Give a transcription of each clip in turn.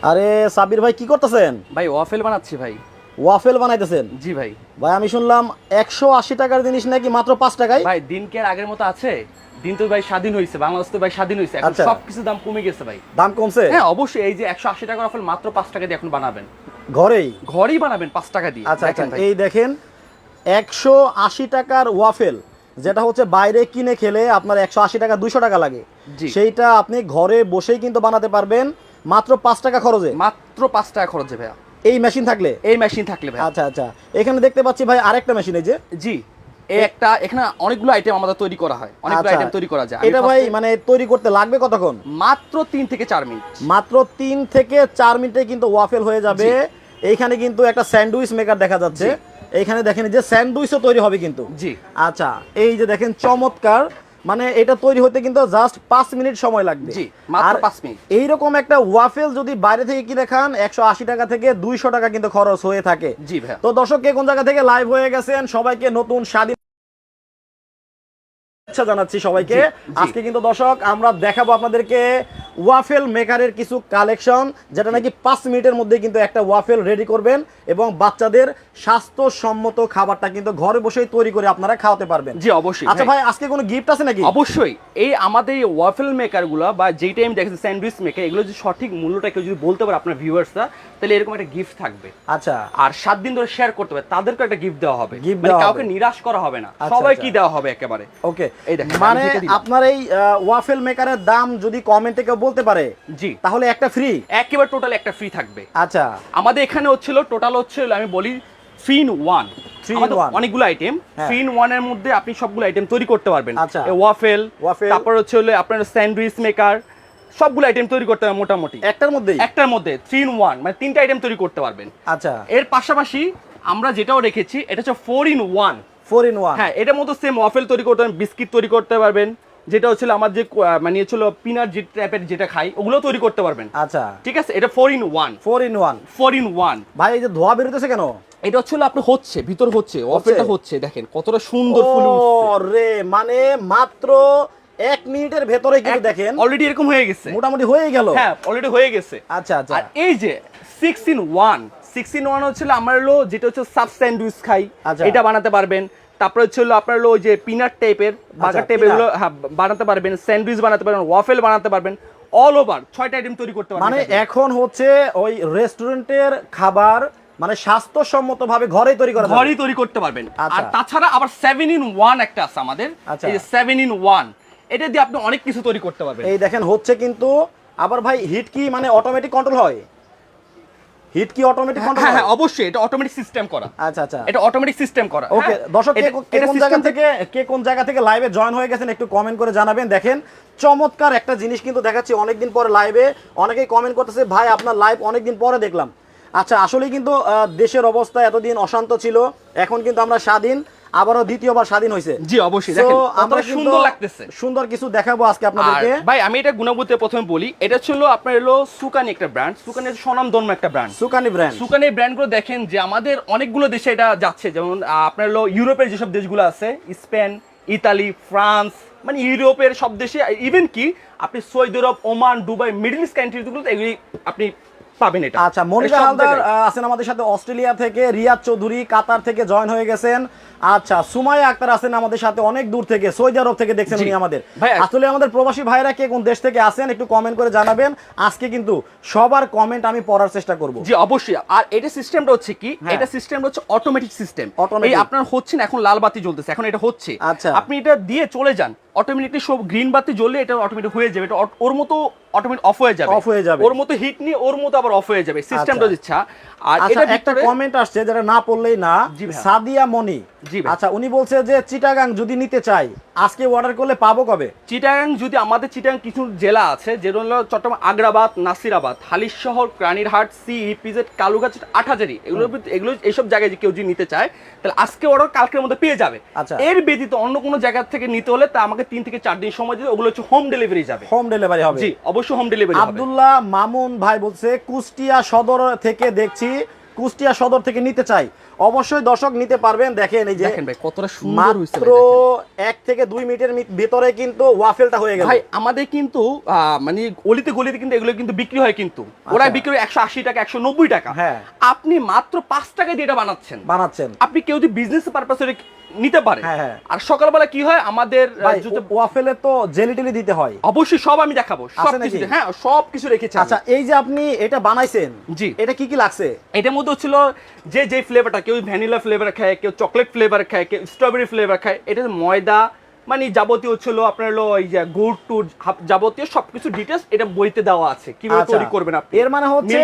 আরে সাবির ভাই কি করতেছেন? ভাই ওয়াফেল বানাচ্ছি ভাই। ওয়াফেল বানাইতেছেন? জি ভাই। ভাই আমি শুনলাম 180 টাকার জিনিস নাকি মাত্র 5 টাকায়। ভাই দিন কি আর আগের মতো আছে? দিন তো ভাই স্বাধীন হয়েছে, বাংলাদেশ তো ভাই স্বাধীন হয়েছে, এখন আচ্ছা। সবকিছু দাম কমে গেছে ভাই। দাম কমছে? হ্যাঁ অবশ্যই, এই যে 180 টাকার ওয়াফেল মাত্র 5 টাকা দিয়ে এখন বানাবেন, ঘরেই? ঘরেই বানাবেন 5 টাকা দিয়ে। আচ্ছা আচ্ছা, দেখেন ভাই। এই দেখেন 180 টাকার ওয়াফেল, যেটা হচ্ছে বাইরে কিনে খেলে আপনার 180 টাকা 200 টাকা লাগে, জি। সেইটা আপনি ঘরে বসেই কিন্তু বানাতে পারবেন মাত্র 5 টাকা খরচে। মাত্র 5 টাকা খরচে ভাইয়া, এই মেশিন থাকলে? এই মেশিন থাকলে ভাই। আচ্ছা আচ্ছা, এখানে দেখতে পাচ্ছি ভাই আরেকটা মেশিন, এই যে। জি, এই একটা এখানে অনেকগুলো আইটেম আমাদের তৈরি করা হয়, অনেকগুলো আচ্ছা, আইটেম তৈরি করা যায়। এটা ভাই মানে তৈরি করতে লাগবে কতক্ষণ? মাত্র 3 থেকে 4 মিনিট। মাত্র 3 থেকে 4 মিনিটে কিন্তু ওয়াফেল হয়ে যাবে। জি। এইখানে কিন্তু একটা স্যান্ডউইচ মেকার দেখা যাচ্ছে, জি। এইখানে দেখেন যে স্যান্ডউইচও তৈরি হবে কিন্তু। জি। আচ্ছা, এই যে দেখেন চমৎকার, মানে এটা তৈরি হতে কিন্তু জাস্ট 5 মিনিট সময় লাগবে। জি, মাত্র আর 5 মিনিট। এইরকম একটা ওয়াফেল যদি বাইরে থেকে কিনে খান 180 টাকা থেকে 200 টাকা কিন্তু খরচ হয়ে থাকে। জি ভাইয়া। তো দর্শক, কে কোন জায়গা থেকে লাইভ হয়ে গেছেন সবাইকে নতুন স্বাধীন জানাচ্ছি সবাইকে। জি, জি। আজকে কিন্তু দর্শক আমরা দেখাবো আপনাদেরকে ওয়াফেল মেকারের কিছু কালেকশন, যেটা নাকি 5 মিনিটের মধ্যে কিন্তু একটা ওয়াফেল রেডি করবেন এবং বাচ্চাদের স্বাস্থ্যসম্মত খাবারটা কিন্তু ঘরে বসেই তৈরি করে আপনারা খাওয়াতে পারবেন। জি অবশ্যই। আচ্ছা ভাই, আজকে কোনো গিফট আছে নাকি? অবশ্যই, এই আমাদের এই ওয়াফেল মেকারগুলো বা যেইটা আমি দেখেছি স্যান্ডউইচ মেকার, এগুলো যদি সঠিক মূল্যটা কেউ যদি বলতে পারে আপনার ভিউয়ার্সরা, তাহলে এরকম একটা গিফট থাকবে। আচ্ছা, আর 7 দিন ধরে শেয়ার করতে হবে, তাদেরকে একটা গিফট দেওয়া হবে। Gift মানে দেওয়া কাউকে হবে। নিরাশ করা হবে না, আচ্ছা, সবাইকে আচ্ছা। দেওয়া হবে একেবারে। ওকে। এই দেখেন, মানে আমি লিখে দিলাম। আপনার এই ওয়াফেল মেকারের দাম যদি কমেন্টে কেউ বলতে পারে, জি, তাহলে একটা ফ্রি? একেবারে টোটাল একটা ফ্রি থাকবে। আচ্ছা, আমাদের এখানে হচ্ছিল টোটাল হচ্ছে, আমি বলি 3 in 1। 3 in আমাদের 1 অনেকগুলো আইটেম, হ্যাঁ। 3 in 1 এর মধ্যে আপনি সবগুলো আইটেম তৈরি করতে পারবেন। আচ্ছা। Waffle, waffle. তারপর হচ্ছে হলো আপনার স্যান্ডউইচ মেকার, সবগুলো আইটেম তৈরি করতে পারবেন মোটামুটি একটার মধ্যেই? একটার মধ্যে 3 in 1, মানে 3টা আইটেম তৈরি করতে পারবেন। আচ্ছা, এর পাশাপাশি আমরা যেটাও রেখেছি, এটা হচ্ছে 4 in 1। 4 in 1? হ্যাঁ, এটার মধ্যে সেম ওয়াফেল তৈরি করতে পারবেন, বিস্কিট তৈরি করতে পারবেন, যেটা হচ্ছিল আমার যে মানে হচ্ছিল পিনাট যে টাইপের যেটা খাই, ওগুলো তৈরি করতে পারবেন। আচ্ছা, ঠিক আছে, এটা 4 in 1। 4 in 1? 4 in 1। ভাই এই যে ধোয়া বেরোতেছে কেন? এটা হচ্ছে আপনি হচ্ছে ভিতর হচ্ছে ওয়াফেলটা হচ্ছে, দেখেন কতটা সুন্দর ফুল উঠছে। রে, মানে মাত্র 1 মিনিটের ভেতরে কিন্তু দেখেন অলরেডি এরকম হয়ে গেছে, মোটামুটি হয়ে গেল। হ্যাঁ অলরেডি হয়ে গেছে। আচ্ছা আচ্ছা, আর এই যে 6 in 1, 6 in 1 হচ্ছে আমার হলো যেটা হচ্ছে সাব স্যান্ডউইচ খাই, আচ্ছা। এটা বানাতে পারবেন। তারপরে হচ্ছে হলো আপনার হলো ওই যে পিনাট টাইপের বার্গার টাইপের peanut। গুলো বানাতে পারবেন, স্যান্ডউইচ বানাতে পারবেন, ওয়াফেল বানাতে পারবেন, অল ওভার 6টা আইটেম তৈরি করতে পারবেন। মানে এখন হচ্ছে ওই রেস্টুরেন্টের খাবার মানে স্বাস্থ্যসম্মত ভাবে ঘরেই তৈরি করা যাবে। ঘরেই তৈরি করতে পারবেন। আচ্ছা। আর তাছাড়া আবার 7 in 1 একটা আছে আমাদের, আচ্ছা। এই যে 7 in 1, এটা দিয়ে আপনি অনেক কিছু তৈরি করতে পারবেন। এই দেখেন হচ্ছে কিন্তু। আবার ভাই হিট কি মানে অটোমেটিক কন্ট্রোল হয়? হিট কি অটোমেটিক কন্ট্রোল হ্যাঁ হয়? হ্যাঁ অবশ্যই, এটা অটোমেটিক সিস্টেম করা। আচ্ছা আচ্ছা, এটা অটোমেটিক সিস্টেম করা। ওকে। হ্যাঁ। দর্শক, কে এটা কোন জায়গা থেকে লাইভে জয়েন হয়ে গেছেন একটু কমেন্ট করে জানাবেন। দেখেন চমৎকার একটা জিনিস কিন্তু দেখাচ্ছি অনেকদিন পরে লাইভে। অনেকেই কমেন্ট করতেছে, ভাই আপনার লাইভ অনেকদিন পরে দেখলাম। আচ্ছা, আসলেই কিন্তু দেশের অবস্থা এতদিন অশান্ত ছিল, এখন কিন্তু আমরা স্বাধীন, আবারও দ্বিতীয়বার স্বাধীন হয়েছে। জি অবশ্যই, দেখেন কতটা সুন্দর লাগতেছে। সুন্দর কিছু দেখাবো আজকে আপনাদেরকে। ভাই আমি এটা গুণগত প্রথমে বলি, এটা ছিল আপনার হলো সুকানি একটা ব্র্যান্ড, সুকানি স্বনামধন্য একটা ব্র্যান্ড, সুকানি ব্র্যান্ড। সুকানি ব্র্যান্ডগুলো দেখেন যে আমাদের অনেকগুলো দেশে এটা যাচ্ছে, যেমন আপনার হলো ইউরোপের যেসব দেশগুলো আছে, স্পেন, ইতালি, ফ্রান্স, মানে ইউরোপের সব দেশে, ইভেন কি আপনি সৌদি আরব, ওমান, দুবাই, মিডল ইস্ট কান্ট্রিগুলো এগুলি আপনি পাবেন এটা। আচ্ছা, মনিকা হালদার আছেন আমাদের সাথে অস্ট্রেলিয়া থেকে, রিয়াদ চৌধুরী কাতার থেকে জয়েন হয়ে গেছেন। আচ্ছা, সুমাইয়া আক্তার আছেন আমাদের সাথে অনেক দূর থেকে, সৌদি আরব থেকে দেখছেন উনি আমাদের। আসলে আমাদের প্রবাসী ভাইরা কে কোন দেশ থেকে আছেন একটু কমেন্ট করে জানাবেন। আজকে কিন্তু সবার কমেন্ট আমি পড়ার চেষ্টা করব। জি অবশ্যই। আর এটা সিস্টেমটা হচ্ছে কি, এটা সিস্টেমটা হচ্ছে অটোমেটিক সিস্টেম। এই আপনার হচ্ছে না, এখন লাল বাতি জ্বলতেছে, এখন এটা হচ্ছে। আচ্ছা, আপনি এটা দিয়ে চলে যান, অটোমেটিকলি সব গ্রিন বাতি জ্বললে এটা অটোমেটিক হয়ে যাবে, এটা ওর মতো অটোমেটিক অফ হয়ে যাবে, ওর মতো হিট নিয়ে ওর মতো আবার অফ হয়ে যাবে, সিস্টেমটা ইচ্ছা। আর এটা একটা কমেন্ট আসছে যেটা না পড়লেই না, সাদিয়া মনি। আচ্ছা, উনি বলছে যে চিটাগাং যদি নিতে চাই আজকে অর্ডার করলে পাবো কবে? চিটাগাং যদি আমাদের চিটাগাং কিছু জেলা আছে, যেগুলো হলো চট্টগ্রাম, আগ্রাবাদ, নাসিরাবাদ, হালিশহর, রানীরহাট, ইপিজেড, কালুগাছ, আটহাজারি, এগুলো এইসব জায়গায় কেউ যদি নিতে চায় তাহলে আজকে অর্ডার কালকের মধ্যে পেয়ে যাবে। এর ব্যতীত অন্য কোনো জায়গা থেকে নিতে হলে তা আমাকে 3 থেকে 4 দিন সময় দিতে, ওগুলো হচ্ছে হোম ডেলিভারি যাবে। হোম ডেলিভারি হবে? জি অবশ্যই হোম ডেলিভারি হবে। আব্দুল্লাহ মামুন ভাই বলছে কুষ্টিয়া সদর থেকে দেখছি, কুষ্টিয়া সদর থেকে নিতে চাই অবশ্যই দর্শক নিতে পারবেন। দেখেন এই যে দেখেন ভাই কতটা সুন্দর হইছে মাত্র 1 থেকে 2 মিনিটের ভিতরে কিন্তু ওয়াফেলটা হয়ে গেল ভাই। আমাদের কিন্তু মানে গলিতে গলিতে কিন্তু এগুলো কিন্তু বিক্রি হয়, কিন্তু ওরা বিক্রি হয় 180 টাকা 190 টাকা। হ্যাঁ, আপনি মাত্র 5 টাকা দিয়ে এটা বানাচ্ছেন। আপনি কেউ যদি বিজনেস পারপাসে নিতে পারে। হ্যাঁ। আর সকালবেলা কি হয় আমাদের ওয়াফেলে তো জেলি টেলি দিতে হয়। অবশ্যই সব আমি দেখাবো, সব কিছু। হ্যাঁ, সব কিছু রেখেছি। আচ্ছা, এই যে আপনি এটা বানাইছেন, জি, এটা কি কি লাগছে? এটার মধ্যে ছিল যে ফ্লেভারটা, কেউ ভ্যানিলা ফ্লেভার খায়, কেউ চকলেট ফ্লেভার খায়, কেউ স্ট্রবেরি ফ্লেভার খায়। এটা ময়দা মানে যাবতীয় ছিল আপনার হলো এই যে গুড় টুড় যাবতীয় সবকিছু ডিটেইলস এটা বইতে দেওয়া আছে, কিভাবে তৈরি করবেন আপনি। এর মানে হচ্ছে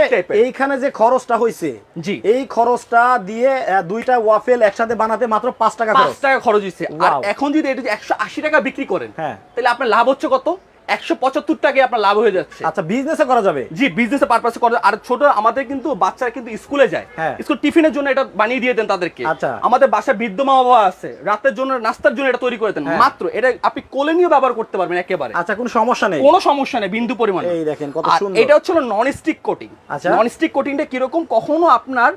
এইখানে যে খরচটা হইছে, জি, এই খরচটা দিয়ে দুইটা ওয়াফেল একসাথে বানাতে মাত্র 5 টাকা খরচ হইছে। আর এখন যদি এটা 180 টাকা বিক্রি করেন, হ্যাঁ, তাহলে আপনার লাভ হচ্ছে কত? 175 টাকায় আপনার লাভ হয়ে যাচ্ছে। আচ্ছা, বিজনেসে করা যাবে। জি, বিজনেসে পারপাসে করা। আর ছোট আমাদের কিন্তু বাচ্চারা কিন্তু স্কুলে যায়, স্কুল টিফিনের জন্য এটা বানিয়ে দিয়ে দেন তাদেরকে। আচ্ছা, আমাদের বাসায় বৃদ্ধ মা বাবা আছে, রাতের জন্য নাস্তার জন্য এটা তৈরি করে দেন। মাত্র এটা আপনি কোলে নিয়ে ব্যবহার করতে পারবেন একেবারে। আচ্ছা, কোনো সমস্যা নেই, কোনো সমস্যা নেই বিন্দু পরিমাণ। এই দেখেন কত সুন্দর। এটা হচ্ছে নন স্টিক কোটিং। আচ্ছা, নন স্টিক কোটিংটা কিরকম? কখনো আপনার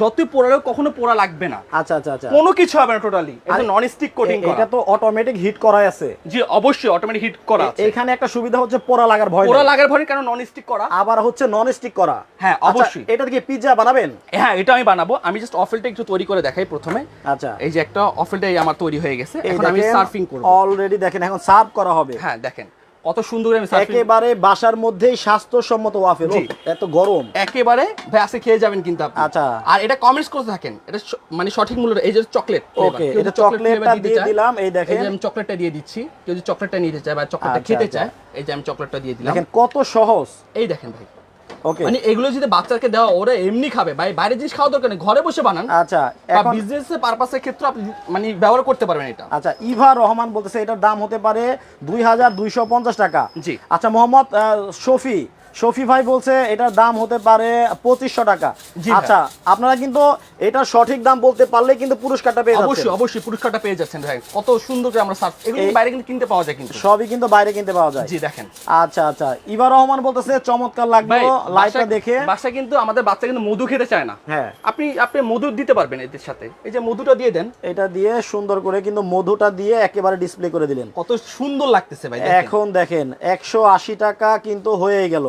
যতই পোড়ালেও কখনো পোড়া লাগবে না। আচ্ছা আচ্ছা আচ্ছা, কোনো কিছু হবে না টোটালি। এটা নন স্টিক কোটিং করা। এটা তো অটোমেটিক হিট করা আছে। জি, অবশ্যই অটোমেটিক হিট করা আছে। এখানে একটা সুবিধা হচ্ছে পোড়া লাগার ভয় নেই। পোড়া লাগার ভয় কারণ নন স্টিক করা। আবার হচ্ছে নন স্টিক করা। হ্যাঁ, অবশ্যই। এটা কি পিজ্জা বানাবেন? হ্যাঁ, এটা আমি বানাবো। আমি জাস্ট অফেলটা একটু তৈরি করে দেখাই প্রথমে। আচ্ছা, এই যে একটা অফেলটাই আমার তৈরি হয়ে গেছে। এখন আমি সার্ভিং করব। অলরেডি দেখেন এখন সার্ভ করা হবে। হ্যাঁ, দেখেন কত সুন্দর আমি সার্ভিং। একেবারে বাসার মধ্যেই স্বাস্থ্যসম্মত ওয়াফেল। এত গরম একেবারে ভাই আজকে খেয়ে যাবেন কিন্তু আপনি। আচ্ছা, আর এটা কমেন্টস করতে থাকেন, এটা মানে সঠিক মূল্য। এই যে চকলেট, ওকে, এটা চকলেটটা দিয়ে দিলাম। এই দেখেন, এই যে আমি চকলেটটা দিয়ে দিচ্ছি। কেউ যদি চকলেটটা নিতে চায় বা চকলেটটা খেতে চায়, এই যে আমি চকলেটটা দিয়ে দিলাম। দেখেন কত সহজ। এই দেখেন ভাই, ওকে, মানে এগুলো যদি বাচ্চাকে দেওয়া, ওরা এমনি খাবে ভাই। বাইরে জিনিস খাওয়া দরকার নেই, ঘরে বসে বানান। আচ্ছা, এখন বিজনেস পারপাসের ক্ষেত্রে আপনি মানে ব্যবহার করতে পারবেন এটা। আচ্ছা, ইভা রহমান বলতেছে এটার দাম হতে পারে 2250 টাকা। জি। আচ্ছা, মোহাম্মদ শফি ভাই বলছে এটার দাম হতে পারে 2500 টাকা। আচ্ছা, আপনারা কিন্তু এটার সঠিক দাম বলতে পারলে কিন্তু পুরস্কারটা পেয়ে যাচ্ছেন। অবশ্যই অবশ্যই পুরস্কারটা পেয়ে যাচ্ছেন ভাই। কত সুন্দর করে আমরা সার্ভ, এগুলো বাইরে কিন্তু কিনতে পাওয়া যায়, কিন্তু সবই কিন্তু বাইরে কিনতে পাওয়া যায়। জি, দেখেন। আচ্ছা আচ্ছা, ইভা রহমান বলতেছে চমৎকার লাগলো লাইভটা দেখে। বাসা কিন্তু আমাদের বাচ্চা কিন্তু মধু খেতে চায় না। হ্যাঁ, আপনি মধু দিতে পারবেন এদের সাথে। এই যে মধুটা দিয়ে দেন, এটা দিয়ে সুন্দর করে কিন্তু মধুটা দিয়ে একেবারে ডিসপ্লে করে দিলেন। কত সুন্দর লাগতেছে ভাই। এখন দেখেন 180 টাকা কিন্তু হয়ে গেল।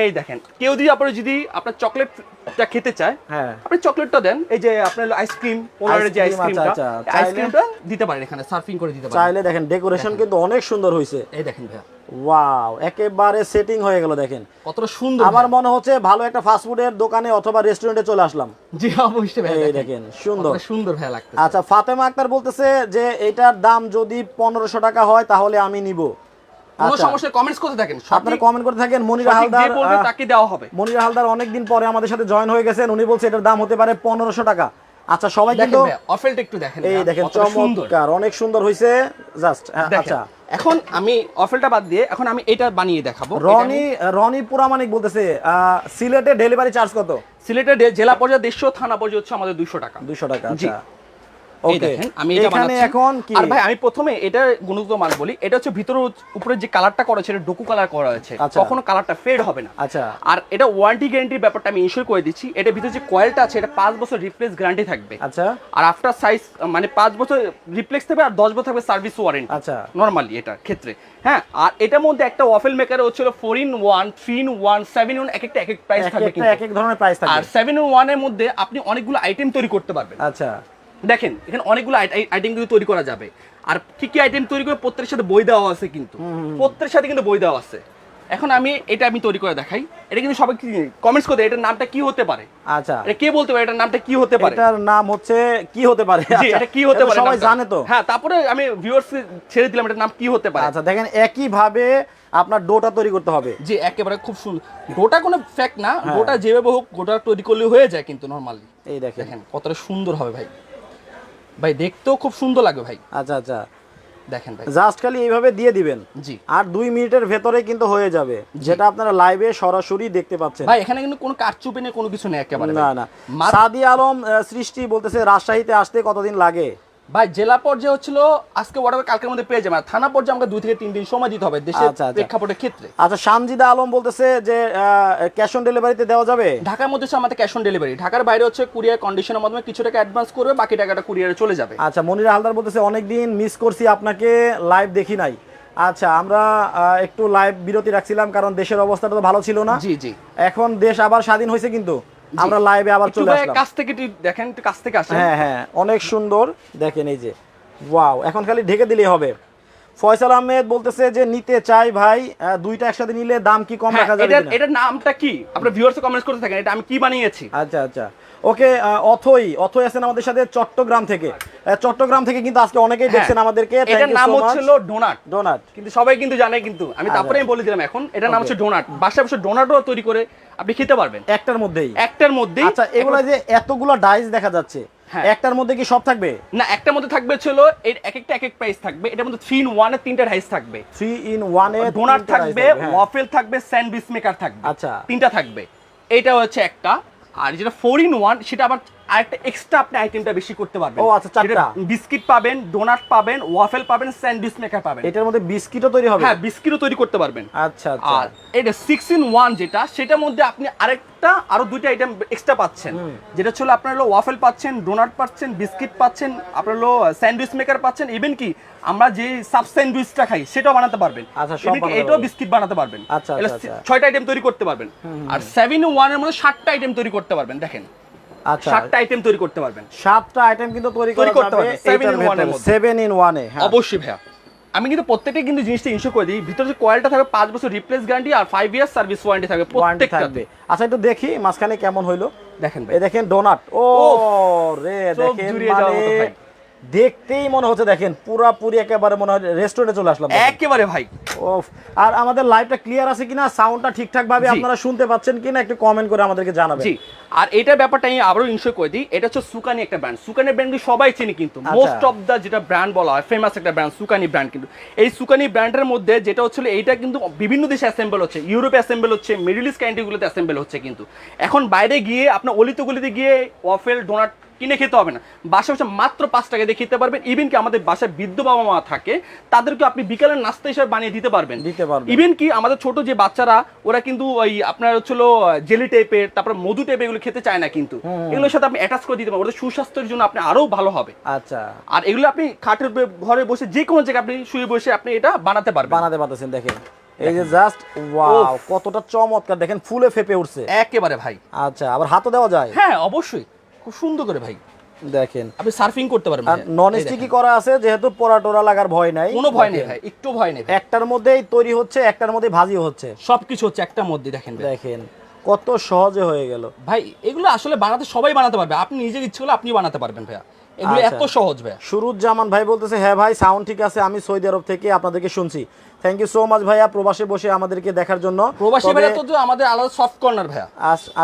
এই দেখেন, কেউ যদি আপনার চকলেটটা খেতে চায়, হ্যাঁ, আপনি চকলেটটা দেন। এই যে আপনার আইসক্রিম, পোলারের যে আইসক্রিমটা দিতে পারেন এখানে, সার্ভিং করে দিতে পারেন চাইলে। দেখেন ডেকোরেশন কিন্তু অনেক সুন্দর হয়েছে। এই দেখেন ভাই, ওয়াও, একেবারে সেটিং হয়ে গেল। দেখেন কতটা সুন্দর। আমার মনে হচ্ছে ভালো একটা ফাস্ট ফুডের দোকানে অথবা রেস্টুরেন্টে চলে আসলাম। জি, অবশ্যই ভাই। এই দেখেন সুন্দর সুন্দর ভাই লাগতেছে। আচ্ছা, ফাতেমা আক্তার বলতেছে যে এটার দাম যদি 1500 টাকা হয় তাহলে আমি নিব। কোনো সমস্যা, কমেন্টস করতে থাকেন, আপনারা কমেন্ট করতে থাকেন। মনিরা হালদার বলবে তাকে দেওয়া হবে। মনিরা হালদার অনেকদিন পরে আমাদের সাথে জয়েন হয়ে গেছেন। উনি বলছে এটার দাম হতে পারে 1500 টাকা। আচ্ছা, সবাই কিন্তু অফেলটা একটু দেখেন। এই দেখেন চমৎকার, অনেক সুন্দর হইছে জাস্ট। আচ্ছা, এখন আমি অফেলটা বাদ দিয়ে এখন আমি এটা বানিয়ে দেখাবো। রনি পুরামানিক বলতেছে সিলেটে ডেলিভারি চার্জ কত? সিলেটের জেলা পর্যায়ে 150, থানা পর্যায়ে হচ্ছে আমাদের 200 টাকা। 200 টাকা। জি, ওকে, দেখেন আমি এটা বানাচ্ছি। এখন কি আর ভাই আমি প্রথমে এটা গুণগত মান বলি। এটা হচ্ছে ভিতরে উপরে যে কালারটা করা আছে, এটা ডোকু কালার করা আছে, কখনো কালারটা ফেড হবে না। আচ্ছা, আর এটা ওয়ারেন্টি গ্যারান্টির ব্যাপারটা আমি ইনশিওর করে দিচ্ছি। এটা ভিতরে যে কয়েলটা আছে এটা 5 বছর রিপ্লেস গ্যারান্টি থাকবে। আচ্ছা, আর আফটার সাইজ মানে 5 বছর রিপ্লেস থাকবে আর 10 বছর থাকবে সার্ভিস ওয়ারেন্টি। আচ্ছা, নরমালি এটার ক্ষেত্রে। হ্যাঁ, আর এটার মধ্যে একটা ওয়াফেল মেকার হচ্ছিল 4-in-1, 3-in-1, 7-in-1 এক একটা প্রাইস থাকবে, কিন্তু এক ধরনের প্রাইস থাকবে। আর 7-in-1 এর মধ্যে আপনি অনেকগুলো আইটেম তৈরি করতে পারবেন। আচ্ছা, দেখেন এখানে অনেকগুলো আইটেম কিন্তু তৈরি করা যাবে। আর কি কি আইটেম তৈরি করে প্রত্যেকের সাথে বই দেওয়া আছে, কিন্তু প্রত্যেকের সাথে কিন্তু বই দেওয়া আছে। এখন আমি তৈরি করে দেখাই। এটা কিন্তু সবাই কমেন্টস করে এটার নামটা কি হতে পারে। আচ্ছা, এটা কে বলতে পারে এটার নামটা কি হতে পারে? এটার নাম হচ্ছে কি হতে পারে? আচ্ছা, এটা কি হতে পারে সবাই জানে তো। হ্যাঁ, তারপরে আমি ভিউয়ার্স ছেড়ে দিলাম এটার নাম কি হতে পারে। আচ্ছা, দেখেন একই ভাবে আপনার ডোটা তৈরি করতে হবে। জি, একেবারে খুব সুন্দর। ডোটা কোনো ফ্যাক্ট না, ডোটা যেভাবে হোক ডোটা তৈরি করলে হয়ে যায় কিন্তু নরমালি। এই দেখেন কতটা সুন্দর হবে ভাই। ভাই দেখতেও খুব সুন্দর লাগবে ভাই। আচ্ছা আচ্ছা, দেখেন ভাই, জাস্ট খালি এইভাবে দিয়ে দিবেন। জি, আর 2 মিনিটের ভেতরে কিন্তু হয়ে যাবে, যেটা আপনারা লাইভে সরাসরি দেখতে পাচ্ছেন। ভাই এখানে কিন্তু কোনো কারচুপি নেই, কোনো কিছু নেই একেবারে। না না। সাদি আলম সৃষ্টি বলতেছে রাজশাহীতে আসতে কতদিন লাগে? ভাই জেলা পর্যায়ে হচ্ছিল আজকে অর্ডার কালকের মধ্যে পেয়ে যাবে, আর থানা পর্যায়ে আমাকে 2 থেকে 3 দিন সময় দিতে হবে দেশের প্রেক্ষাপটের ক্ষেত্রে। আচ্ছা, সামজিদা আলম বলতেছে যে ক্যাশ অন ডেলিভারিতে দেওয়া যাবে? ঢাকার মধ্যে হচ্ছে আমাদের ক্যাশ অন ডেলিভারি, ঢাকার বাইরে হচ্ছে কুরিয়ার কন্ডিশনের মাধ্যমে কিছু টাকা অ্যাডভান্স করবে, বাকি টাকাটা কুরিয়ারে চলে যাবে। আচ্ছা, মনিরা হালদার বলতেছে অনেকদিন মিস করছি আপনাকে, লাইভ দেখি নাই। আচ্ছা, আমরা একটু লাইভ বিরতি রাখছিলাম কারণ দেশের অবস্থাটা তো ভালো ছিল না। জি জি, এখন দেশ আবার স্বাধীন হয়েছে, কিন্তু আমরা লাইভে আবার চলে আসলাম। কাছ থেকে দেখেন, একটু কাছ থেকে আসেন। হ্যাঁ হ্যাঁ, অনেক সুন্দর দেখেন, এই যে ওয়াও, এখন খালি ঢেকে দিলেই হবে। ফয়সাল আহমেদ বলতেছে যে নিতে চাই ভাই, দুইটা একসাথে নিলে দাম কি কম রাখা যাবে কিনা? এটার নামটা কি আপনারা ভিউয়ার্স কমেন্টস করতে থাকেন, এটা আমি কি বানিয়েছি। আচ্ছা আচ্ছা, ওকে। অথই আছেন আমাদের সাথে চট্টগ্রাম থেকে। চট্টগ্রাম থেকে কিন্তু আজকে অনেকেই দেখছেন আমাদেরকে। এটার নাম হচ্ছিল ডোনাট, কিন্তু সবাই কিন্তু জানে, কিন্তু আমি তারপরে আমি বলে দিলাম এখন এটার নাম হচ্ছে ডোনাট। বাসায় বসে ডোনাটও তৈরি করে আপনি খেতে পারবেন একটার মধ্যেই। আচ্ছা, এগুলা যে এতগুলো ডাইস দেখা যাচ্ছে, একটার মধ্যে কি সব থাকবে? না, একটার মধ্যে থাকবে ছিল এর এক একটা এক এক প্রাইস থাকবে। এটার মধ্যে 3 in 1 এর তিনটা রাইস থাকবে। 3 in 1 এ ডোনাট থাকবে, ওয়াফেল থাকবে, স্যান্ডউইচ মেকার থাকবে। আচ্ছা, তিনটা থাকবে। এটা হচ্ছে একটা, আর যেটা 4 in 1 সেটা আবার আরেকটা এক্সট্রা আপনি আইটেমটা বেশি করতে পারবেন। ও আচ্ছা, চারটা বিস্কিট পাবেন, ডোনাট পাবেন, ওয়াফেল পাবেন, স্যান্ডউইচ মেকার পাবেন। এটার মধ্যে বিস্কিটও তৈরি হবে? হ্যাঁ, বিস্কিটও তৈরি করতে পারবেন। আচ্ছা আচ্ছা। আর এটা 6 in 1 যেটা, সেটার মধ্যে আপনি আরো দুইটা আইটেম এক্সট্রা পাচ্ছেন, যেটা হলো আপনার হলো ওয়াফেল পাচ্ছেন, ডোনাট পাচ্ছেন, বিস্কিট পাচ্ছেন, আপনার হলো স্যান্ডউইচ মেকার পাচ্ছেন, ইভেন কি আমরা যে সাব স্যান্ডউইচটা খাই সেটাও বানাতে পারবেন। আচ্ছা, সব বানাতে পারবেন। এটাও বিস্কিট বানাতে পারবেন। আচ্ছা আচ্ছা, 6টা আইটেম তৈরি করতে পারবেন। আর 7 in 1 এর মধ্যে 7টা আইটেম তৈরি করতে পারবেন। দেখেন, আচ্ছা, 7টা আইটেম তৈরি করতে পারবেন। 7টা আইটেম কিন্তু তৈরি করতে করা যাবে পারবেন 7 in 1 এর মধ্যে। 7 in 1 এ, হ্যাঁ অবশ্যই ভাইয়া। আমি কিন্তু প্রত্যেকটা কিন্তু জিনিসটা ইনশিওর করে দিই, ভিতরে যে কয়েলটা থাকবে 5 বছর রিপ্লেস গ্যারান্টি আর 5 ইয়ার্স সার্ভিস ওয়ারেন্টি থাকবে প্রত্যেকটাতে। আচ্ছা, একটু দেখি মাঝখানে কেমন হইলো। দেখেন ভাই, এই দেখেন ডোনাট, ও রে, দেখেন মানে দেখতেই মনে হচ্ছে, দেখেন পুরাপুরি একেবারে মনে হয় রেস্টুরেন্টে চলে আসলাম একেবারে ভাই। ওফ। আর আমাদের লাইভটা ক্লিয়ার আছে কিনা, সাউন্ডটা ঠিকঠাক ভাবে আপনারা শুনতে পাচ্ছেন কিনা, একটু কমেন্ট করে আমাদেরকে জানাবেন। জি, আর এটার ব্যাপারটা আমি আবারও ইনশিওর করে দিই, এটা হচ্ছে সুকানি একটা ব্র্যান্ড। সুকানি ব্র্যান্ড সবাই চিনি, কিন্তু মোস্ট অফ দা যেটা ব্র্যান্ড বলা হয় ফেমাস একটা ব্র্যান্ড সুকানি ব্র্যান্ড। কিন্তু এই সুকানি ব্র্যান্ডের মধ্যে যেটা হচ্ছিল, এইটা কিন্তু বিভিন্ন দেশে অ্যাসেম্বল হচ্ছে, ইউরোপে অ্যাসেম্বল হচ্ছে, মিডল ইস্ট কান্ট্রিগুলোতে অ্যাসেম্বল হচ্ছে। কিন্তু এখন বাইরে গিয়ে আপনার অলিতে গলিতে গিয়ে ওয়াফেল ডোনাট কিনে খেতে হবে না, বাসায় বসে মাত্র 5 টাকা দিয়ে খেতে পারবেন। ইভেন কি আমাদের বাসায় বৃদ্ধ বাবা মা থাকে, তাদেরকে আপনি বিকালের নাস্তা হিসেবে বানিয়ে দিতে পারবেন। ইভেন কি আমাদের ছোট যে বাচ্চারা, ওরা কিন্তু ওই আপনার হচ্ছিল জেলি টাইপের, তারপর মধু টাইপের এগুলো খেতে চায় না, কিন্তু এগুলোর সাথে আপনি অ্যাটাচ করে দিতে পারবেন, ওদের সুস্বাস্থ্যের জন্য আপনি আরো ভালো হবে। আচ্ছা, আর এগুলো আপনি খাটের ঘরে বসে যে কোনো জায়গায় আপনি শুয়ে বসে আপনি এটা বানাতে পারতেছেন। দেখেন, এই যে জাস্ট ওয়াও, কতটা চমৎকার, দেখেন ফুলে ফেপে উঠছে একেবারে ভাই। আচ্ছা, আবার হাতও দেওয়া যায়? হ্যাঁ অবশ্যই, খুব সুন্দর করে ভাই। দেখেন, আপনি সার্ফিং করতে পারবেন। আর নন স্টিকি করা আছে, যেহেতু পোড়া টোরা লাগার ভয় নাই। কোনো ভয় নেই ভাই, একটু ভয় নেই। একটার মধ্যেই তৈরি হচ্ছে, একটার মধ্যেই ভাজিও হচ্ছে, সবকিছু হচ্ছে একটার মধ্যে। দেখেন কত সহজে হয়ে গেল ভাই। এগুলো আসলে বানাতে সবাই বানাতে পারবে, আপনি নিজের ইচ্ছে হলে আপনি বানাতে পারবেন ভাইয়া, এগুলো এত সহজ ভাই। সুরুজ্জামান ভাই বলতেছে, হ্যাঁ ভাই সাউন্ড ঠিক আছে, আমি সৌদি আরব থেকে আপনাদেরকে শুনছি। থ্যাংক ইউ সো মাচ ভাইয়া, প্রবাসে বসে আমাদেরকে দেখার জন্য। প্রবাসী ভাইরা তো আমাদের আলাদা সফট কর্নার ভাইয়া।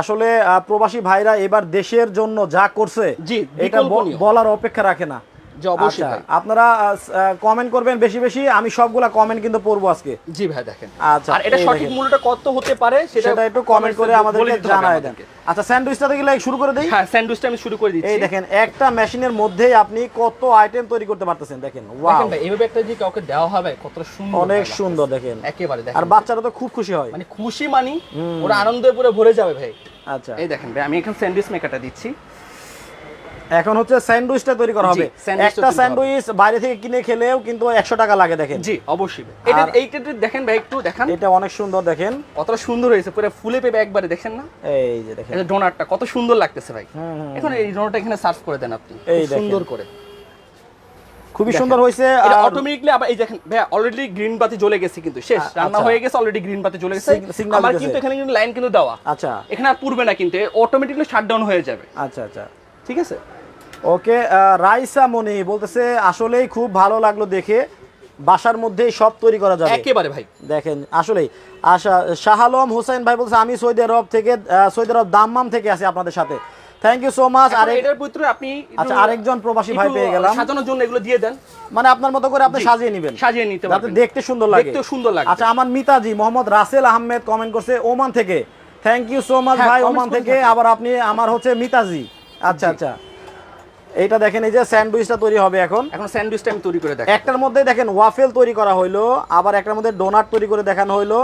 আসলে প্রবাসী ভাইরা এবার দেশের জন্য যা করছে, এটা বলার অপেক্ষা রাখে না। অবশ্যই আপনারা কমেন্ট করবেন বেশি বেশি, আমি সবগুলা কমেন্ট কিন্তু পড়বো আজকে। জি ভাই, দেখেন। আচ্ছা, আর এটা সঠিক মূল্যটা কত হতে পারে সেটা একটু কমেন্ট করে আমাদেরকে জানায় দেন। আচ্ছা, স্যান্ডউইচটা থেকে শুরু করে দেই। হ্যাঁ, স্যান্ডউইচটা আমি শুরু করে দিচ্ছি। এই দেখেন, একটা মেশিনের মধ্যেই আপনি কত আইটেম তৈরি করতে পারতেছেন। দেখেন, ওয়াও, দেখেন ভাই, এইভাবে একটা যে কাউকে দেওয়া হবে কতটা সুন্দর, অনেক সুন্দর। দেখেন একেবারে, দেখেন। আর বাচ্চারা তো খুব খুশি হয়, মানে খুশি মানি ওরা আনন্দে পুরো ভরে যাবে ভাই। আচ্ছা, এই দেখেন ভাই, আমি এখন স্যান্ডউইচ মেকারটা দিচ্ছি। এখন হচ্ছে স্যান্ডউইচটা তৈরি করা হবে। একটা স্যান্ডউইচ বাইরে থেকে কিনে খেলেও কিন্তু 100 টাকা লাগে। দেখেন, জি অবশ্যই। এইটা দেখেন ভাই, একটু দেখেন, এটা অনেক সুন্দর। দেখেন কতটা সুন্দর হয়েছে, পুরো ফুলে পেবে একবারে। দেখেন না, এই যে দেখেন এই ডোনাটটা কত সুন্দর লাগতেছে ভাই। এখন এই ডোনাটটা এখানে সার্ভ করে দেন আপনি, এই সুন্দর করে, খুবই সুন্দর হয়েছে। এটা অটোমেটিক্যালি আবার এই দেখেন ভাই, অলরেডি গ্রিন বাতি জ্বলে গেছে, কিন্তু শেষ রান্না হয়ে গেছে, অলরেডি গ্রিন বাতি জ্বলে গেছে। আমার কিন্তু এখানে কিন্তু লাইন কিন্তু দেওয়া। আচ্ছা, এখানে আর পূর্বে না, কিন্তু অটোমেটিক্যালি শাটডাউন হয়ে যাবে। আচ্ছা আচ্ছা, ঠিক আছে। ওকে, রাইসা মনি বলতেছে, আসলেই খুব ভালো লাগলো দেখে, বাসার মধ্যেই সব তৈরি করা যাবে একেবারে ভাই। দেখেন, আসলেই। আশা শাহ আলম হোসেন ভাই বলছে, আমি সৌদি আরব থেকে, সৌদি আরব দাম্মাম থেকে আছি আপনাদের সাথে। Thank you so much. আর এটার ভিতরে আপনি আচ্ছা, আরেকজন প্রবাসী ভাই পেয়ে গেলাম, সাজানোর জন্য এগুলো দিয়ে দেন, মানে আপনার মতো করে আপনি সাজিয়ে নেবেন, সাজিয়ে নিতে পারবেন, যাতে দেখতে সুন্দর লাগে, দেখতে সুন্দর লাগে। আচ্ছা, আমার মিতাজি মোহাম্মদ রাসেল আহমেদ কমেন্ট করছে ওমান থেকে। থ্যাংক ইউ সো মাচ ভাই, ওমান থেকে। আবার আপনি আমার হচ্ছে মিতাজি। আচ্ছা আচ্ছা, এইটা দেখেন এই যে স্যান্ডউইচটা তৈরি হবে এখন এখন স্যান্ডউইচটা আমি তৈরি করে দেখাই। একটার মধ্যে দেখেন ওয়াফেল তৈরি করা হইলো, আবার একটার মধ্যে ডোনাট তৈরি করে দেখানো হইলো,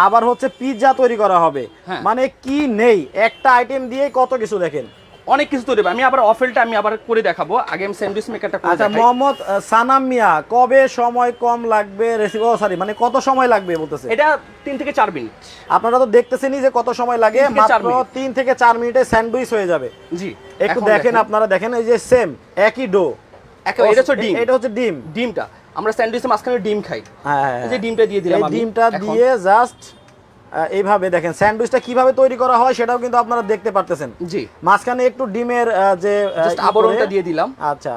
আবার হচ্ছে পিৎজা তৈরি করা হবে। হ্যাঁ। মানে কি নেই, একটা আইটেম দিয়ে কত কিছু দেখেন। অনেক কিছু তৈরি হবে। আমি আবার ওয়াফেলটা আমি আবার করে দেখাবো। আগে আমি স্যান্ডউইচ মেকারটা করে আচ্ছা দেখাই। মোহাম্মদ সানাম মিয়া, কবে সময় কম লাগবে রেসিপি, ও সরি মানে কত সময় লাগবে বলতেছে। এটা 3 থেকে 4 মিনিট। আপনারা তো দেখতেছেনই যে কত সময় লাগে, 3 থেকে 4 মাত্র মিনিট। 3 থেকে 4 মিনিটে স্যান্ডউইচ হয়ে যাবে। জি একটু এখন দেখেন, আপনারা দেখেন এই যে সেম একই ডো, এটা হচ্ছে ডিম। এটা হচ্ছে ডিম। ডিমটা আমরা স্যান্ডউইচের মাঝখানে ডিম খাই। হ্যাঁ এই যে ডিমটা দিয়ে দিলাম এই আমি। ডিমটা এখন দিয়ে জাস্ট এইভাবে দেখেন স্যান্ডউইচটা কিভাবে তৈরি করা হয় সেটাও কিন্তু আপনারা দেখতে পারতেছেন। জি মাঝখানে একটু ডিমের যে জাস্ট আবরণটা দিয়ে দিলাম। আচ্ছা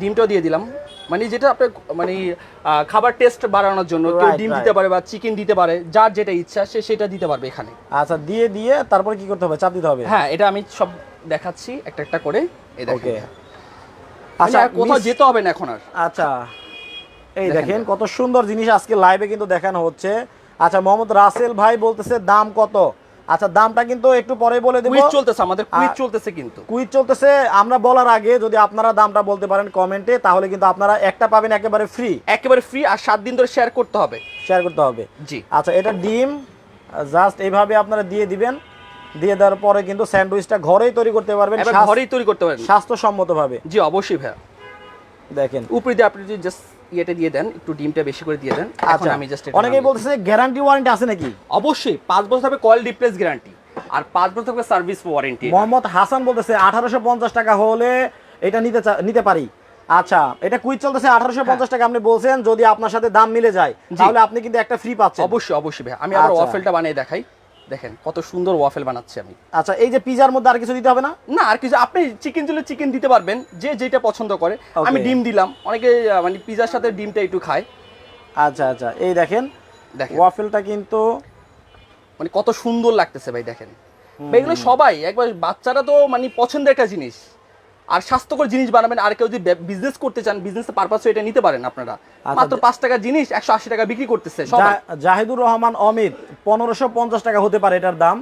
ডিমটাও দিয়ে দিলাম, মানে যেটা আপনার মানে খাবার টেস্ট বাড়ানোর জন্য কেউ Right, ডিম right. দিতে পারে বা চিকেন দিতে পারে, যার যেটা ইচ্ছা সে সেটা দিতে পারবে এখানে। আচ্ছা দিয়ে তারপরে কি করতে হবে, চাপ দিতে হবে। হ্যাঁ এটা আমি সব দেখাচ্ছি একটা একটা করে। এই দেখেন ওকে আচ্ছা আচ্ছা কোথাও যেতে হবে না এখন আর। আচ্ছা এই দেখেন দেখেন কত সুন্দর জিনিস আজকে লাইভে কিন্তু দেখানো হচ্ছে। আচ্ছা মোহাম্মদ রাসেল ভাই বলতেছে দাম কত। আচ্ছা দামটা কিন্তু একটু পরে বলে দেব। কুইজ চলতেছে, আমাদের কুইজ চলতেছে কিন্তু। কুইজ চলতেছে, আমরা বলার আগে যদি আপনারা দামটা বলতে পারেন কমেন্টে, তাহলে কিন্তু আপনারা একটা পাবেন একেবারে ফ্রি। একেবারে ফ্রি, আর 7 দিন ধরে শেয়ার করতে হবে। শেয়ার করতে হবে। জি আচ্ছা এটা ডিম জাস্ট এইভাবে আপনারা দিয়ে দিবেন, দিয়ে দেওয়ার পরে কিন্তু স্যান্ডউইচটা ঘরেই তৈরি করতে পারবেন, এবার ঘরেই তৈরি করতে পারেন স্বাস্থ্যসম্মতভাবে। জি অবশ্যই ভাইয়া। দেখেন উপরে দিয়ে আপনি যদি জাস্ট ইয়েটা দিয়ে দেন, একটু ডিমটা বেশি করে দিয়ে দেন। এখন আচ্ছা আমি জাস্ট অনেকেই বলতেছে গ্যারান্টি ওয়ারেন্টি আছে নাকি। অবশ্যই 5 বছর থাকবে কয়েল রিপ্লেস গ্যারান্টি, আর 5 বছর থাকবে সার্ভিস ওয়ারেন্টি। মোহাম্মদ হাসান বলতেছে 1850 টাকা হলে এটা নিতে পারি। আচ্ছা এটা কুইজ চলতেছে 1850 টাকা আপনি বলছেন, যদি আপনার সাথে দাম মিলে যায় তাহলে আপনি কিন্তু একটা ফ্রি পাচ্ছেন। অবশ্যই অবশ্যই ভাই। আমি আবার আচ্ছা। ওয়াফেলটা বানিয়ে দেখাই। দেখেন কত সুন্দর ওয়াফেল বানাচ্ছি আমি। আচ্ছা এই যে পিজার মধ্যে আর কিছু দিতে হবে না। না আর কিছু, আপনি চিকেন দিলে চিকেন দিতে পারবেন, যে যেটা পছন্দ করে। Okay. আমি ডিম দিলাম, অনেকে মানে পিজার সাথে ডিমটা একটু খায়। আচ্ছা আচ্ছা এই দেখেন দেখেন ওয়াফেলটা কিন্তু মানে কত সুন্দর লাগতেছে ভাই। দেখেন ভাই এগুলো সবাই একবার, বাচ্চারা তো মানে পছন্দের একটা জিনিস, আর স্বাস্থ্যকর জিনিস বানাবেন। আর কেউ যদি বিজনেস করতে চান, বিজনেস পারপাসে এটা নিতে পারেন আপনারা। মাত্র 5 টাকার জিনিস 180 টাকা বিক্রি করতেছে সবাই। জাহিদুর রহমান অমিত 1550 টাকা হতে পারে এটার দাম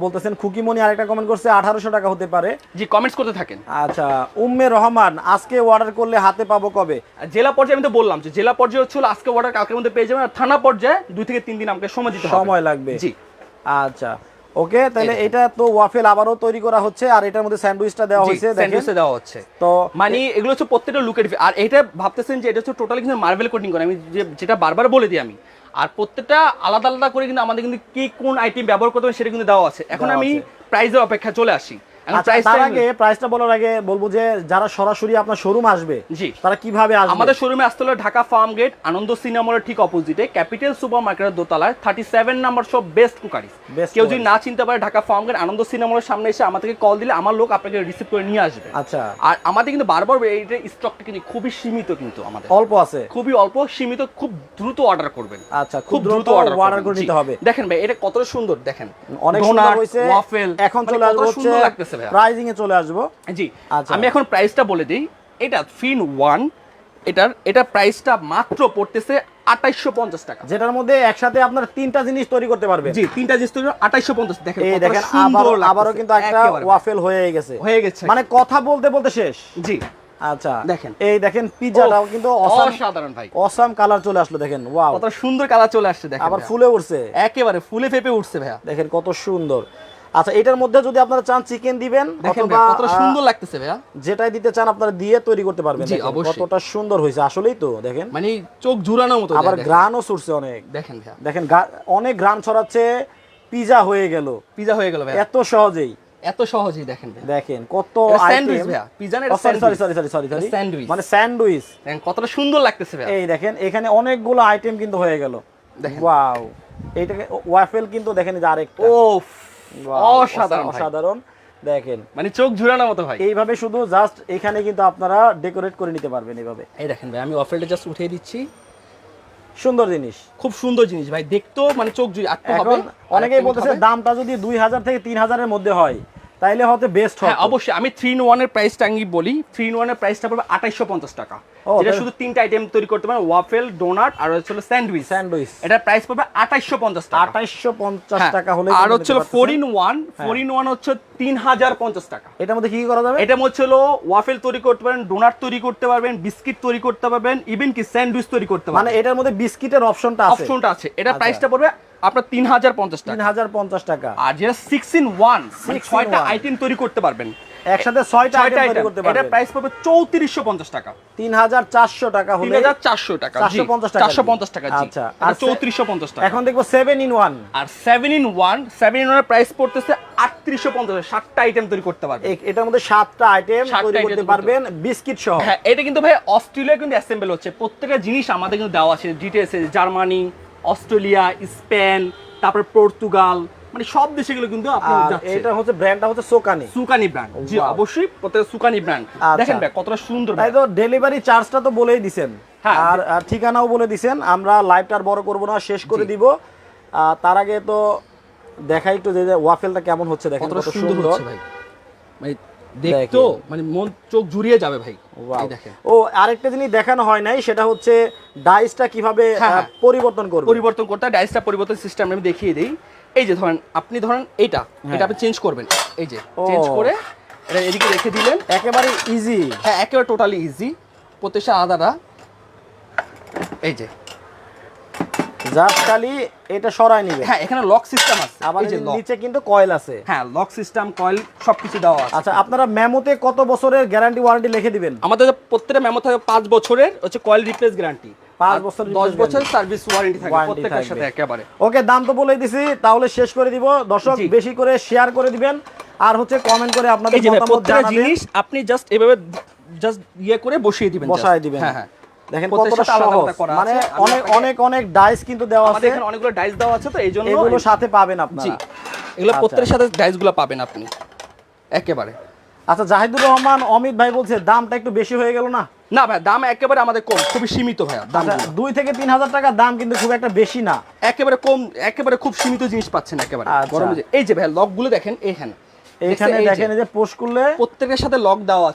বলতেছেন। খুকিমনি আরেকটা কমেন্ট করছে 1800 টাকা হতে পারে। জি কমেন্টস করতে থাকেন। আচ্ছা উম্মে রহমান আজকে অর্ডার করলে হাতে পাবো কবে। আর জেলা পর্যায়ে আমি তো বললাম যে জেলা পর্যায়ে হচ্ছে আজকে অর্ডার কালকের মধ্যে পেয়ে যাবেন, আর থানা পর্যায়ে 2 থেকে 3 দিন আমাকে সময় দিতে হবে। সময় লাগবে। জি আচ্ছা ওকে তাহলে এটা তো ওয়াফেল আবারও তৈরি করা হচ্ছে, আর এটার মধ্যে স্যান্ডউইচটা দেওয়া হয়েছে দেখেন। স্যান্ডউইচে দেওয়া হচ্ছে। তো মানে এগুলো হচ্ছে প্রত্যেকটা লুকের, আর এটা ভাবতেছেন যে এটা হচ্ছে টোটালি কিন্তু মার্বেল কোটিং করে। আমি যেটা বারবার বলে দিই আমি, আর প্রত্যেকটা আলাদা আলাদা করে কিন্তু আমাদের কিন্তু কি কোন আইটেম ব্যবহার করতে হবে সেটা কিন্তু দেওয়া আছে। এখন দেওয়া আমি আছে। প্রাইসের অপেক্ষা চলে আসি। এখন আচ্ছা, তার আগে প্রাইসটা বলার আগে বলবো যে যারা সরাসরি আপনার শোরুম আসবে জি তারা কিভাবে আসবে। আমাদের শোরুমে আসতে হলে ঢাকা ফার্ম গেট আনন্দ সিনেমার ঠিক অপোজিটে ক্যাপিটাল সুপার মার্কেটের দোতলায় 37 নাম্বার শপ বেস্ট কুকারিজ। কেউ যদি না চিনতে পারে ঢাকা ফার্ম গেট আনন্দ সিনেমার সামনে এসে আমাদেরকে কল দিলে আমার লোক আপনাকে রিসিভ করে নিয়ে আসবে। আচ্ছা আর আমাদের কিন্তু বারবার এইটা স্টকটা কিন্তু খুবই সীমিত, কিন্তু আমাদের অল্প আছে, খুবই অল্প সীমিত, খুব দ্রুত অর্ডার করবেন। আচ্ছা খুব দ্রুত অর্ডার করে নিতে হবে। দেখেন ভাই এটা কতটা সুন্দর, দেখেন অনেক সুন্দর হইছে। ওয়াফেল এখন চলে আসবো হচ্ছে লাগতেছে ভাই প্রাইজিং এ চলে আসবো। জি আচ্ছা আমি এখন প্রাইসটা বলে দিই। এটা 3-in-1 এটা প্রাইসটা মাত্র পড়তেছে 2850 টাকা, যেটার মধ্যে একসাথে আপনার 3টা জিনিস তৈরি করতে পারবেন। জি 3টা জিনিস তৈরি 2850। দেখেন এই কতটা দেখেন সুন্দর লাগতেছে। আবারও কিন্তু একটা একেবারে ওয়াফেল হয়ে গেছে মানে কথা বলতে বলতে শেষ। জি আচ্ছা দেখেন এই দেখেন পিজ্জাটাও কিন্তু অসাধারণ ভাই, অসাম কালার চলে আসলো দেখেন। ওয়াও কত সুন্দর কালার চলে আসছে। দেখেন আবার ভাইয়া। ফুলে উঠছে, একেবারে ফুলে ফেপে উঠছে ভাইয়া। দেখেন কত সুন্দর। আচ্ছা এটার মধ্যে যদি আপনারা চান চিকেন দিবেন দেখেন অথবা ভাইয়া, কত সুন্দর লাগতেছে ভাইয়া। যেটাই দিতে চান আপনারা দিয়ে তৈরি করতে পারবেন। জি, দেখেন অবশ্যই। কতটা সুন্দর হয়েছে আসলেই তো দেখেন, মানে চোখ জুড়ানোর মতো। আবার গ্রানও ছুটছে অনেক। দেখেন ভাইয়া, দেখেন অনেক গ্রান ছড়াচ্ছে, পিজা হয়ে গেল পিজা হয়ে গেল ভাইয়া এত সহজেই। এত সহজেই। দেখেন ভাইয়া, দেখেন কত স্যান্ডউইচ আইটেম। ভাইয়া, পিজা না, সরি স্যান্ডউইচ। মানে স্যান্ডউইচ। দেখেন কতটা সুন্দর লাগতেছে ভাইয়া। এই দেখেন এখানে অনেকগুলো আইটেম কিন্তু হয়ে গেল। দেখেন ওয়াও এইটাকে ওয়াফেল কিন্তু দেখেন যে আরেকটা ওফ Wow, অসাধারণ ভাই। অসাধারণ। দেখেন মানে চোখ জুড়ানোর মতো ভাই। এইভাবে শুধু জাস্ট এখানে কিন্তু আপনারা ডেকোরেট করে নিতে পারবেন এইভাবে। এই দেখেন ভাই আমি ওয়াফেলটা জাস্ট উঠিয়ে দিচ্ছি। সুন্দর জিনিস, খুব সুন্দর জিনিস ভাই, দেখতেও মানে চোখ জুড়ে আটকে হবে। এখন অনেকেই বলতেছে দামটা যদি 2000 থেকে 3000 এর মধ্যে হয় তাইলে হতে বেস্ট হয়। হ্যাঁ অবশ্যই। আমি 3-in-1 এর প্রাইসটা আমি বলি। 3-in-1 এর প্রাইসটা পড়বে 2850 টাকা। যেটা শুধু তিনটা আইটেম তৈরি করতে পারেন, ওয়াফেল, ডোনাট আর হচ্ছে স্যান্ডউইচ। এটার প্রাইস পাবে 2850 টাকা। 2850 টাকা হলে। আর হচ্ছে 4 in 1, 4 in 1 হচ্ছে 3050 টাকা। এটার মধ্যে কি কি করা যাবে? এটা হচ্ছে হলো ওয়াফেল তৈরি করতে পারেন, ডোনাট তৈরি করতে পারবেন, বিস্কিট তৈরি করতে পারবেন, ইভেন কি স্যান্ডউইচ তৈরি করতে পারবেন। মানে এটার মধ্যে বিস্কিটের অপশনটা আছে। এটা প্রাইসটা পড়বে আপনার 3050 টাকা। 3050 টাকা। আর যেটা 6 in 1, মানে 6টা আইটেম তৈরি করতে পারবেন, একসাথে 6টা আইটেম তৈরি করতে পারবেন। এটা প্রাইস পাবে 3450 টাকা। 3400 টাকা হলে 3400 টাকা। 450 টাকা। 450 টাকা জি। আচ্ছা, আর 3450 টাকা। এখন দেখবো 7 in 1। আর 7 in 1 এর প্রাইস পড়তেছে 3850। 7টা আইটেম তৈরি করতে পারবেন। এটার মধ্যে 7টা আইটেম তৈরি করতে পারবেন বিস্কিট সহ। হ্যাঁ, এটা কিন্তু ভাই অস্ট্রেলিয়া কিন্তু অ্যাসেম্বল হচ্ছে। প্রত্যেকটা জিনিস আমাদের কিন্তু দেওয়া আছে ডিটেইলসে, জার্মানি, অস্ট্রেলিয়া, স্পেন, তারপর পর্তুগাল, মানে সব দেশগুলো কিন্তু আপনি যাচ্ছে। এটা হচ্ছে ব্র্যান্ডটা হচ্ছে সোকানি। সুকানি ব্র্যান্ড। জি অবশ্যই, প্রত্যেকটা সুকানি ব্র্যান্ড। দেখেন ভাই কতটা সুন্দর। তাই তো ডেলিভারি চার্জটা তো বলেই দিবেন। হ্যাঁ, আর ঠিকানাও বলে দিবেন। আমরা লাইভটা আর বড় করব না, শেষ করে দিব। তার আগে তো দেখাই একটু যে ওয়াফেলটা কেমন হচ্ছে, দেখেন কত সুন্দর হচ্ছে ভাই। মানে দেখতো মানে মন চোখ জুড়িয়ে যাবে ভাই। এই দেখেন। ও আরেকটা জিনিস দেখানো হয় নাই, সেটা হচ্ছে ডাইসটা কিভাবে পরিবর্তন করতে হয়। ডাইসটা পরিবর্তন সিস্টেম আমি দেখিয়ে দেই। এই যে ধরেন আপনি এটা আপনি চেঞ্জ করবেন। এই যে চেঞ্জ করে এটা এদিকে রেখে দিলেন, একেবারে ইজি। হ্যাঁ, একেবারে টোটালি ইজি। প্রত্যেকটা আলাদা। এই যে জাস্ট খালি এটা সরাই নিবে। হ্যাঁ, এখানে লক সিস্টেম আছে। আবার এই যে নিচে কিন্তু কয়েল আছে। হ্যাঁ, লক সিস্টেম, কয়েল সবকিছু দেওয়া আছে। আচ্ছা, আপনারা মেমোতে কত বছরের গ্যারান্টি ওয়ারেন্টি লিখে দিবেন? আমাদের প্রত্যেকটা মেমো থাকে 5 বছরের হচ্ছে কয়েল রিপ্লেস গ্যারান্টি, 5 বছর 10 বছর সার্ভিস ওয়ারেন্টি থাকে প্রত্যেকটার সাথে একেবারে। ওকে, দাম তো বলেই দিছি, তাহলে শেষ করে দিব। দর্শক বেশি করে শেয়ার করে দিবেন আর হচ্ছে কমেন্ট করে আপনাদের মতামত জানাবেন। জিনিস আপনি জাস্ট এভাবে জাস্ট করে বসিয়ে দিবেন, বসায় দিবেন। হ্যাঁ হ্যাঁ, দেখেন কতটা সহজ। মানে অনেক ডাইস কিন্তু দেওয়া আছে। এখানে অনেকগুলো ডাইস দেওয়া আছে, তো এইজন্য এগুলো সাথে পাবেন আপনারা। জি, এগুলো প্রত্যেকটার সাথে ডাইসগুলো পাবেন আপনি একেবারে। আচ্ছা, জাহিদুর রহমান অমিত ভাই বলছে দামটা একটু বেশি হয়ে গেল না? না ভাই, দাম একেবারে আমাদের কম, খুবই সীমিত ভাই দাম। 2 থেকে 3000 টাকা দাম কিন্তু খুব একটা বেশি না, একেবারে কম, একেবারে খুব সীমিত জিনিস পাচ্ছেন একেবারে। এই যে ভাই লকগুলো দেখেন, এইখানে দেখেন এই যে পোস্ট করলে প্রত্যেকটার সাথে লক দেওয়া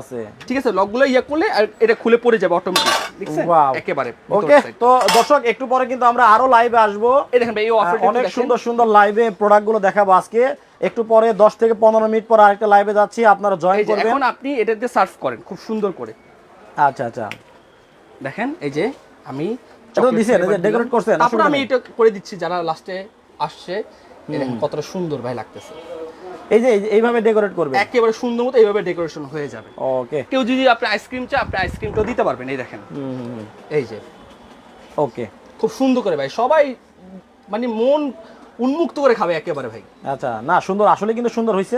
আছে। ঠিক আছে, লকগুলো করলে আর এটা খুলে পড়ে যাবে অটোমেটিক। দেখছেন একেবারে। ওকে, তো দর্শক একটু পরে কিন্তু আমরা আরো লাইভে আসবো। এই দেখেন ভাই, এই অফারটা অনেক সুন্দর সুন্দর লাইভে প্রোডাক্টগুলো দেখাবো আজকে। একটু পরে 10 থেকে 15 মিনিট পর আরেকটা লাইভে যাচ্ছি, আপনারা জয়েন করবেন। এখন আপনি এটা দিয়ে সার্ভ করেন খুব সুন্দর করে। আচ্ছা, দেখেন এই যে আমি এটা দিছেন, এই যে ডেকোরেট করছেন। তারপর আমি এটা করে দিচ্ছি যারা লাস্টে আসছে। দেখেন কতটা সুন্দর ভাই লাগতেছে। এই যে এইভাবে ডেকোরেট করবেন, একেবারে সুন্দর মতো এইভাবে ডেকোরেশন হয়ে যাবে। ওকে, কেউ যদি আপনি আইসক্রিম চায়, আপনি আইসক্রিমটাও দিতে পারবেন। এই দেখেন, এই যে ওকে, খুব সুন্দর করে ভাই, সবাই মানে মন উন্মুক্ত করে খাবে একেবারে ভাই। আচ্ছা, না সুন্দর, আসলে কিন্তু সুন্দর হয়েছে।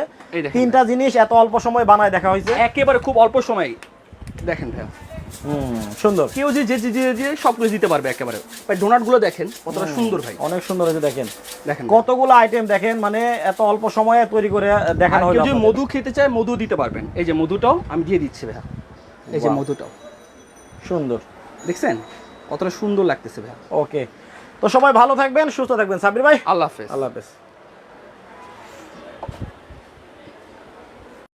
তিনটা জিনিস এত অল্প সময় বানায় দেখা হয়েছে, একেবারে খুব অল্প সময়। দেখেন ভাই সুন্দর। কেউ যে সবকিছু দিতে পারবে একেবারে। ভাই ডোনাট গুলো দেখেন কতটা সুন্দর ভাই, অনেক সুন্দর হয়েছে। দেখেন কতগুলো আইটেম, দেখেন মানে এত অল্প সময়ে তৈরি করে দেখানো হলো। যদি মধু খেতে চায় মধু দিতে পারবেন। এই যে মধুটাও আমি দিয়ে দিচ্ছি ভাই। এই যে মধুটাও সুন্দর, দেখছেন কতটা সুন্দর লাগতেছে ভাই। ওকে, তো সবাই ভালো থাকবেন, সুস্থ থাকবেন। সাব্বির ভাই, আল্লাহ হাফেজ। আল্লাহ হাফেজ।